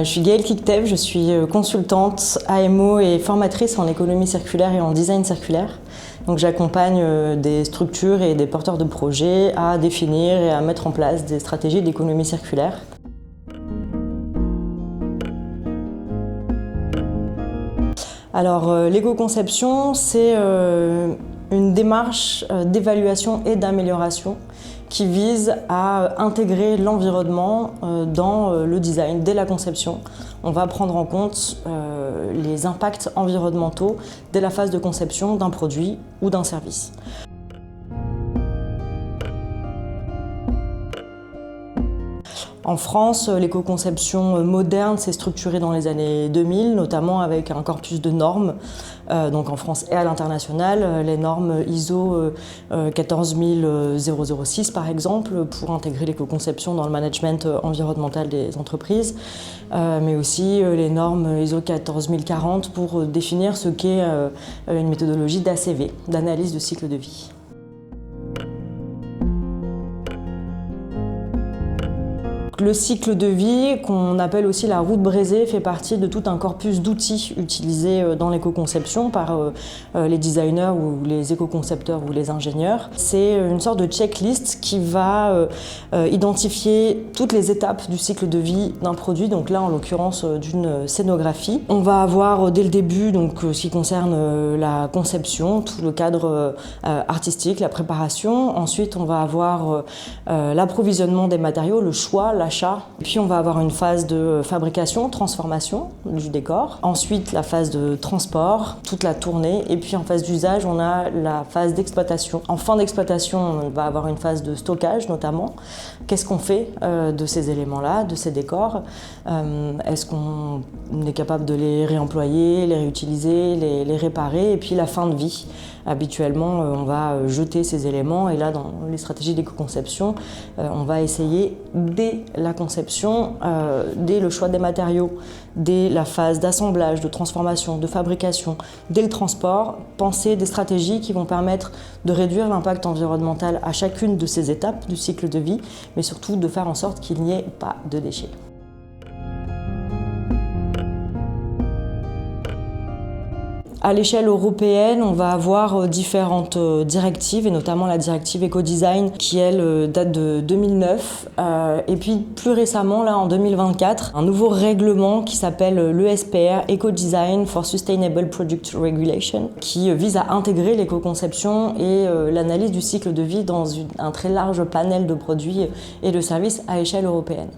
Je suis Gaëlle Kiktev, je suis consultante AMO et formatrice en économie circulaire et en design circulaire. Donc j'accompagne des structures et des porteurs de projets à définir et à mettre en place des stratégies d'économie circulaire. Alors l'éco-conception, c'est une démarche d'évaluation et d'amélioration qui vise à intégrer l'environnement dans le design dès la conception. On va prendre en compte les impacts environnementaux dès la phase de conception d'un produit ou d'un service. En France, l'éco-conception moderne s'est structurée dans les années 2000, notamment avec un corpus de normes, donc en France et à l'international, les normes ISO 14006 par exemple, pour intégrer l'éco-conception dans le management environnemental des entreprises, mais aussi les normes ISO 14040 pour définir ce qu'est une méthodologie d'ACV, d'analyse de cycle de vie. Le cycle de vie, qu'on appelle aussi la route brisée, fait partie de tout un corpus d'outils utilisés dans l'éco-conception par les designers ou les éco-concepteurs ou les ingénieurs. C'est une sorte de checklist qui va identifier toutes les étapes du cycle de vie d'un produit, donc là en l'occurrence d'une scénographie. On va avoir dès le début donc, ce qui concerne la conception, tout le cadre artistique, la préparation. Ensuite on va avoir l'approvisionnement des matériaux, le choix, l'achat. Puis on va avoir une phase de fabrication, transformation du décor. Ensuite la phase de transport, toute la tournée. Et puis en phase d'usage, on a la phase d'exploitation. En fin d'exploitation, on va avoir une phase de stockage notamment. Qu'est-ce qu'on fait de ces éléments-là, de ces décors? Est-ce qu'on est capable de les réemployer, les réutiliser, les réparer? Et puis la fin de vie. Habituellement, on va jeter ces éléments et là, dans les stratégies d'éco-conception, on va essayer dès la conception, dès le choix des matériaux, dès la phase d'assemblage, de transformation, de fabrication, dès le transport, penser des stratégies qui vont permettre de réduire l'impact environnemental à chacune de ces étapes du cycle de vie, mais surtout de faire en sorte qu'il n'y ait pas de déchets. À l'échelle européenne, on va avoir différentes directives, et notamment la directive Ecodesign, qui elle date de 2009. Et puis plus récemment, là en 2024, un nouveau règlement qui s'appelle l'ESPR, Ecodesign for Sustainable Product Regulation, qui vise à intégrer l'éco-conception et l'analyse du cycle de vie dans un très large panel de produits et de services à échelle européenne.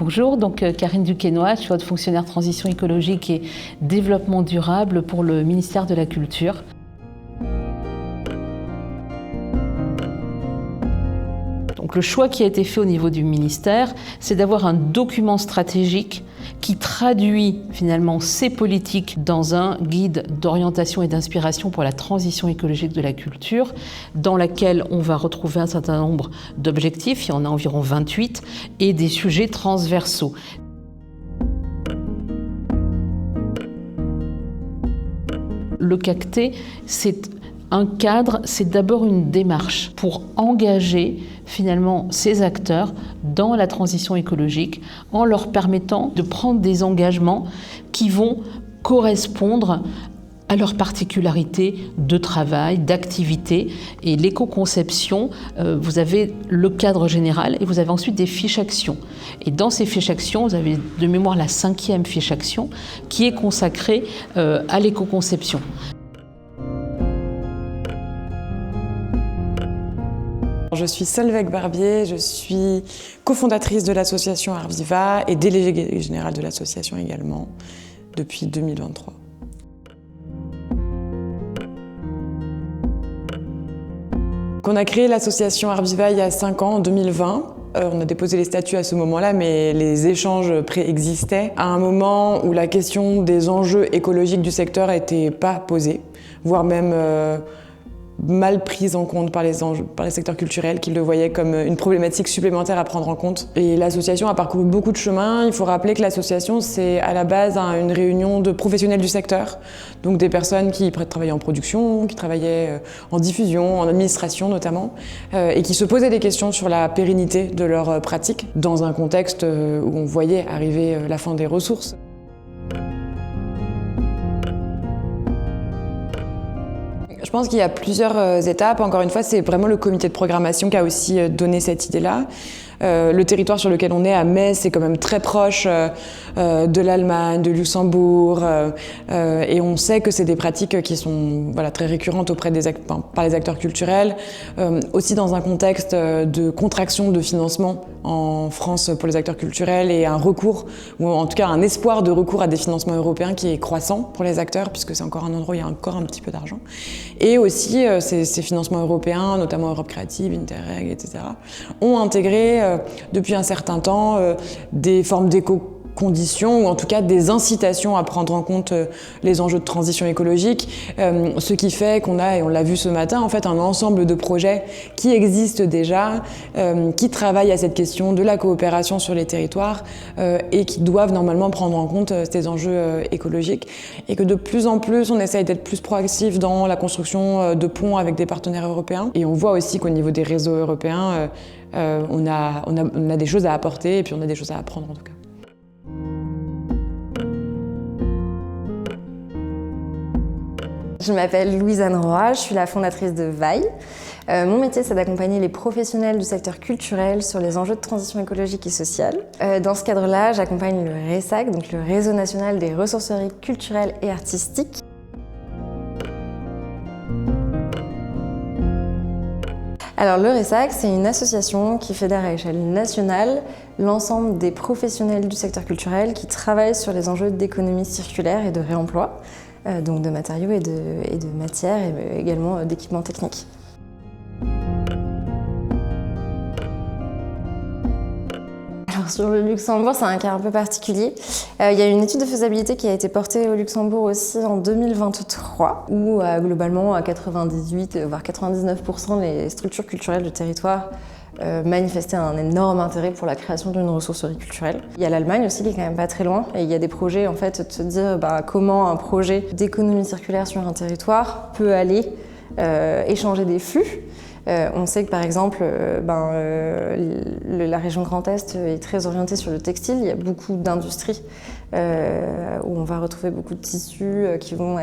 Bonjour, donc Karine Duquesnoy, je suis haute fonctionnaire transition écologique et développement durable pour le ministère de la Culture. Donc le choix qui a été fait au niveau du ministère, c'est d'avoir un document stratégique qui traduit finalement ces politiques dans un guide d'orientation et d'inspiration pour la transition écologique de la culture, dans laquelle on va retrouver un certain nombre d'objectifs, il y en a environ 28, et des sujets transversaux. Le CACT, c'est un cadre, c'est d'abord une démarche pour engager finalement ces acteurs dans la transition écologique en leur permettant de prendre des engagements qui vont correspondre à leurs particularités de travail, d'activité. Et l'éco-conception, vous avez le cadre général et vous avez ensuite des fiches actions. Et dans ces fiches actions, vous avez de mémoire la 5e fiche action qui est consacrée à l'éco-conception. Je suis Solveig Barbier, je suis cofondatrice de l'association Arviva et déléguée générale de l'association également depuis 2023. On a créé l'association Arviva il y a 5 ans, en 2020. On a déposé les statuts à ce moment-là, mais les échanges préexistaient à un moment où la question des enjeux écologiques du secteur n'était pas posée, voire même mal prise en compte par les secteurs culturels, qui le voyaient comme une problématique supplémentaire à prendre en compte. Et l'association a parcouru beaucoup de chemin. Il faut rappeler que l'association, c'est à la base une réunion de professionnels du secteur, donc des personnes qui travaillaient en production, qui travaillaient en diffusion, en administration notamment, et qui se posaient des questions sur la pérennité de leurs pratiques dans un contexte où on voyait arriver la fin des ressources. Je pense qu'il y a plusieurs étapes. Encore une fois, c'est vraiment le comité de programmation qui a aussi donné cette idée-là. Le territoire sur lequel on est, à Metz, c'est quand même très proche de l'Allemagne, de Luxembourg, et on sait que c'est des pratiques qui sont très récurrentes par les acteurs culturels, aussi dans un contexte de contraction de financement en France pour les acteurs culturels et un recours, ou en tout cas un espoir de recours à des financements européens qui est croissant pour les acteurs, puisque c'est encore un endroit où il y a encore un petit peu d'argent. Et aussi, ces financements européens, notamment Europe Créative, Interreg, etc., ont intégré depuis un certain temps des formes d'éco-conditions ou en tout cas des incitations à prendre en compte les enjeux de transition écologique, ce qui fait qu'on a, et on l'a vu ce matin, en fait un ensemble de projets qui existent déjà, qui travaillent à cette question de la coopération sur les territoires et qui doivent normalement prendre en compte ces enjeux écologiques, et que de plus en plus on essaye d'être plus proactif dans la construction de ponts avec des partenaires européens, et on voit aussi qu'au niveau des réseaux européens on a des choses à apporter, et puis on a des choses à apprendre en tout cas. Je m'appelle Louise-Anne Roy, je suis la fondatrice de VAI. Mon métier, c'est d'accompagner les professionnels du secteur culturel sur les enjeux de transition écologique et sociale. Dans ce cadre-là, j'accompagne le RESAC, donc le Réseau national des ressourceries culturelles et artistiques. Alors le RESAC, c'est une association qui fédère à échelle nationale l'ensemble des professionnels du secteur culturel qui travaillent sur les enjeux d'économie circulaire et de réemploi, donc de matériaux et de matières, et également d'équipements techniques. Alors sur le Luxembourg, c'est un cas un peu particulier. Il y a une étude de faisabilité qui a été portée au Luxembourg aussi en 2023, où globalement à 98 voire 99% les structures culturelles du territoire manifestaient un énorme intérêt pour la création d'une ressourcerie culturelle. Il y a l'Allemagne aussi qui est quand même pas très loin, et il y a des projets en fait de se dire comment un projet d'économie circulaire sur un territoire peut aller échanger des flux. On sait que par exemple, la région Grand Est est très orientée sur le textile. Il y a beaucoup d'industries où on va retrouver beaucoup de tissus qui vont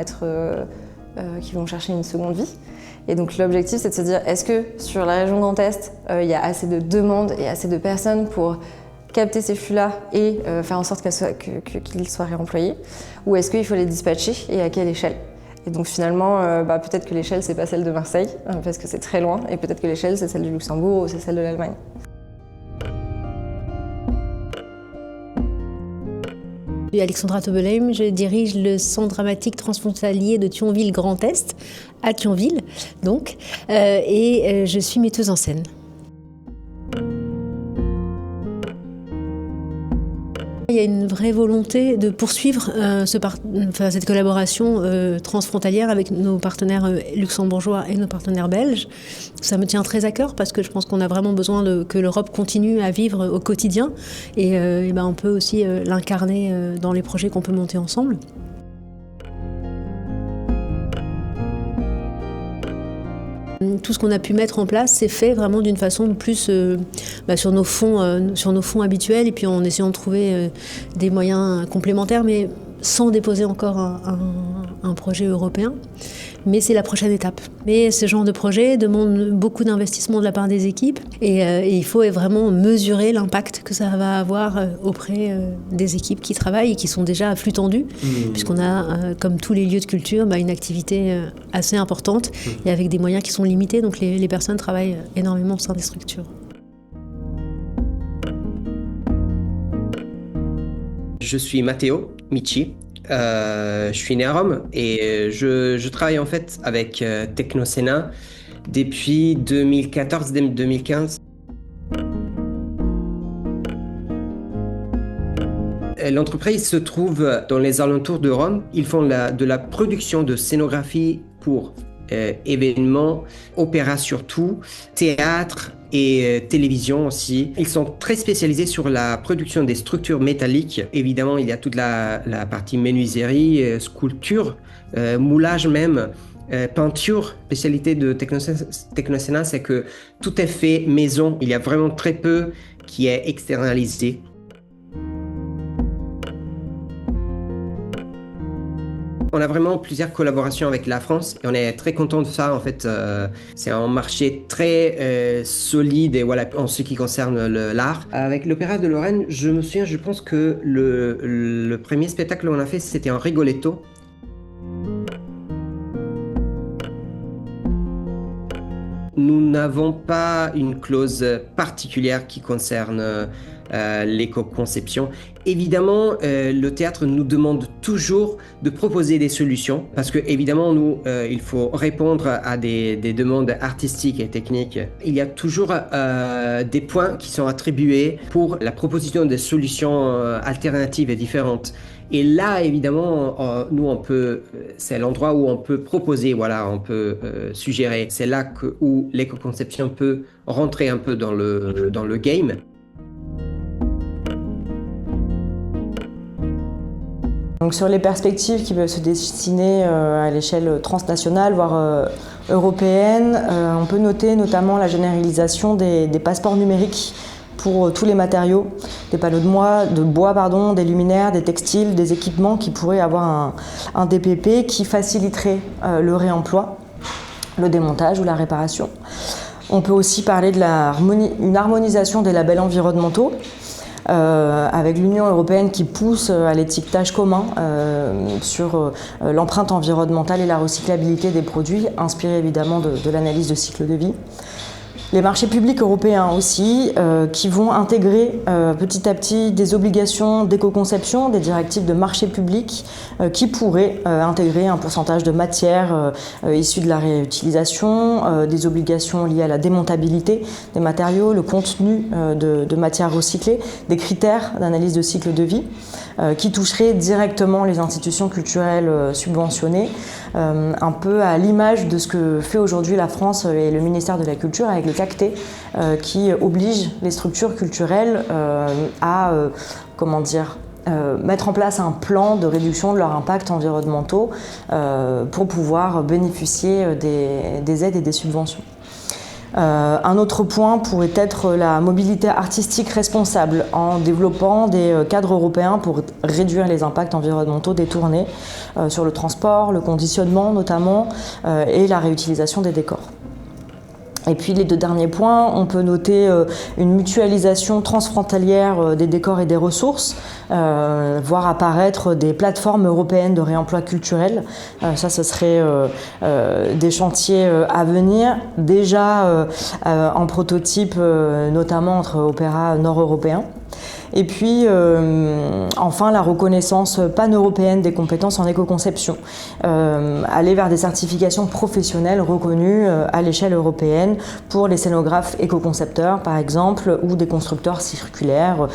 chercher une seconde vie. Et donc l'objectif, c'est de se dire, est-ce que sur la région Grand Est, il y a assez de demandes et assez de personnes pour capter ces flux-là et faire en sorte qu'ils soient réemployés, ou est-ce qu'il faut les dispatcher et à quelle échelle? Et donc finalement, peut-être que l'échelle, c'est pas celle de Marseille, parce que c'est très loin, et peut-être que l'échelle, c'est celle du Luxembourg ou c'est celle de l'Allemagne. Je suis Alexandra Tobelheim, je dirige le centre dramatique transfrontalier de Thionville Grand Est, à Thionville, donc, et je suis metteuse en scène. Il y a une vraie volonté de poursuivre cette collaboration transfrontalière avec nos partenaires luxembourgeois et nos partenaires belges. Ça me tient très à cœur parce que je pense qu'on a vraiment besoin que l'Europe continue à vivre au quotidien, et on peut aussi l'incarner dans les projets qu'on peut monter ensemble. Tout ce qu'on a pu mettre en place, c'est fait vraiment d'une façon plus sur nos fonds habituels, et puis en essayant de trouver des moyens complémentaires, mais sans déposer encore un projet européen. Mais c'est la prochaine étape. Mais ce genre de projet demande beaucoup d'investissement de la part des équipes, et il faut vraiment mesurer l'impact que ça va avoir auprès des équipes qui travaillent et qui sont déjà à flux tendu, puisqu'on a, comme tous les lieux de culture, une activité assez importante et avec des moyens qui sont limités, donc les personnes travaillent énormément au sein des structures. Je suis Matteo Michi, je suis né à Rome et je travaille en fait avec Technoscena depuis 2014-2015. L'entreprise se trouve dans les alentours de Rome. Ils font de la production de scénographie pour événements, opéra surtout, théâtre et télévision aussi. Ils sont très spécialisés sur la production des structures métalliques. Évidemment, il y a toute la partie menuiserie, sculpture, moulage même, peinture. Spécialité de Technosénat, c'est que tout est fait maison. Il y a vraiment très peu qui est externalisé. On a vraiment plusieurs collaborations avec la France et on est très content de ça. En fait, c'est un marché très solide et voilà, en ce qui concerne l'art. Avec l'Opéra de Lorraine, je me souviens, je pense que le premier spectacle qu'on a fait, c'était un Rigoletto. Nous n'avons pas une clause particulière qui concerne l'éco-conception. Évidemment, le théâtre nous demande toujours de proposer des solutions parce que évidemment, nous, il faut répondre à des demandes artistiques et techniques. Il y a toujours des points qui sont attribués pour la proposition de solutions alternatives et différentes. Et là, évidemment, nous, c'est l'endroit où on peut proposer, voilà, on peut suggérer. C'est là où l'éco-conception peut rentrer un peu dans le game. Donc sur les perspectives qui peuvent se dessiner à l'échelle transnationale, voire européenne, on peut noter notamment la généralisation des passeports numériques pour tous les matériaux, des panneaux de bois, des luminaires, des textiles, des équipements qui pourraient avoir un DPP qui faciliterait le réemploi, le démontage ou la réparation. On peut aussi parler d'une harmonisation des labels environnementaux, avec l'Union européenne qui pousse à l'étiquetage commun sur l'empreinte environnementale et la recyclabilité des produits, inspiré évidemment de l'analyse de cycle de vie. Les marchés publics européens aussi, qui vont intégrer petit à petit des obligations d'éco-conception, des directives de marché public, qui pourraient intégrer un pourcentage de matières issues de la réutilisation, des obligations liées à la démontabilité des matériaux, le contenu de matières recyclées, des critères d'analyse de cycle de vie, qui toucheraient directement les institutions culturelles subventionnées, un peu à l'image de ce que fait aujourd'hui la France et le ministère de la Culture avec le CACT, qui oblige les structures culturelles à mettre en place un plan de réduction de leurs impacts environnementaux pour pouvoir bénéficier des aides et des subventions. Un autre point pourrait être la mobilité artistique responsable en développant des cadres européens pour réduire les impacts environnementaux des tournées sur le transport, le conditionnement notamment et la réutilisation des décors. Et puis les deux derniers points, on peut noter une mutualisation transfrontalière des décors et des ressources, voir apparaître des plateformes européennes de réemploi culturel. Ça, ce serait des chantiers à venir, déjà en prototype, notamment entre opéras nord-européens. Et puis, enfin, la reconnaissance pan-européenne des compétences en éco-conception. Aller vers des certifications professionnelles reconnues à l'échelle européenne pour les scénographes éco-concepteurs, par exemple, ou des constructeurs circulaires,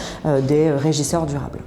des régisseurs durables.